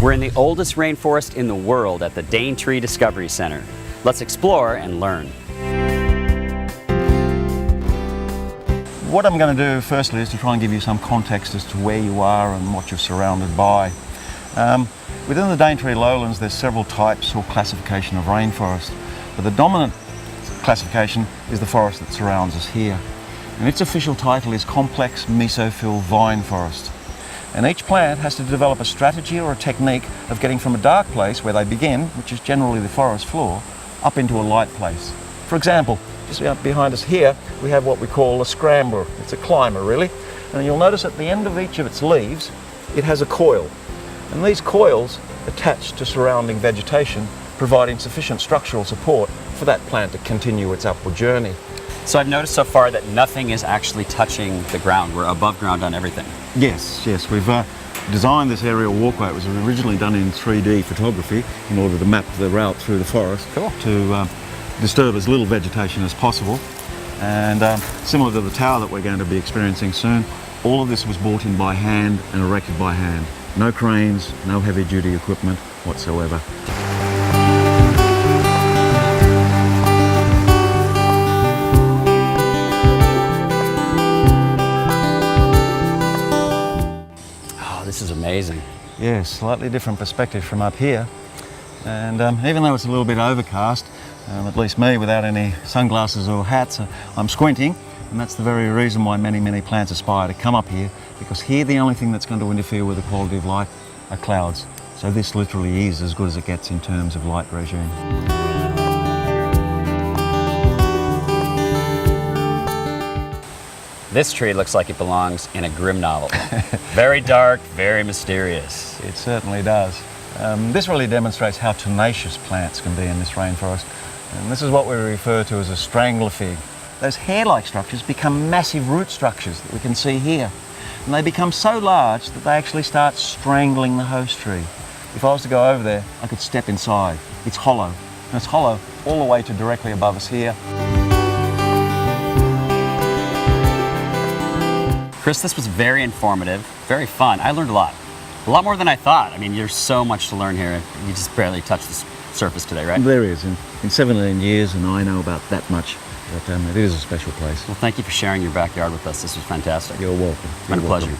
We're in the oldest rainforest in the world at the Daintree Discovery Center. Let's explore and learn. What I'm going to do firstly is to try and give you some context as to where you are and what you're surrounded by. Within the Daintree lowlands there's several types or classification of rainforest, but the dominant classification is the forest that surrounds us here. And its official title is Complex Mesophyll Vine Forest. And each plant has to develop a strategy or a technique of getting from a dark place where they begin, which is generally the forest floor, up into a light place. For example, just behind us here, we have what we call a scrambler. It's a climber, really. And you'll notice at the end of each of its leaves, it has a coil. And these coils attach to surrounding vegetation, providing sufficient structural support for that plant to continue its upward journey. So I've noticed so far that nothing is actually touching the ground. We're above ground on everything. Yes. We've designed this aerial walkway. It was originally done in 3D photography in order to map the route through the forest. Cool. To disturb as little vegetation as possible. And similar to the tower that we're going to be experiencing soon, all of this was brought in by hand and erected by hand. No cranes, no heavy duty equipment whatsoever. This is amazing. Yes, slightly different perspective from up here. And even though it's a little bit overcast, at least me without any sunglasses or hats, I'm squinting. And that's the very reason why many plants aspire to come up here, because here the only thing that's going to interfere with the quality of light are clouds. So this literally is as good as it gets in terms of light regime. This tree looks like it belongs in a grim novel. Very dark, very mysterious. It certainly does. This really demonstrates how tenacious plants can be in this rainforest. And this is what we refer to as a strangler fig. Those hair-like structures become massive root structures that we can see here. And they become so large that they actually start strangling the host tree. If I was to go over there, I could step inside. It's hollow. And it's hollow all the way to directly above us here. Chris, this was very informative, very fun. I learned a lot more than I thought. I mean, there's so much to learn here. You just barely touched the surface today, right? There is. In 17 years, and I know about that much. But it is a special place. Well, thank you for sharing your backyard with us. This was fantastic. You're welcome. It's been a pleasure.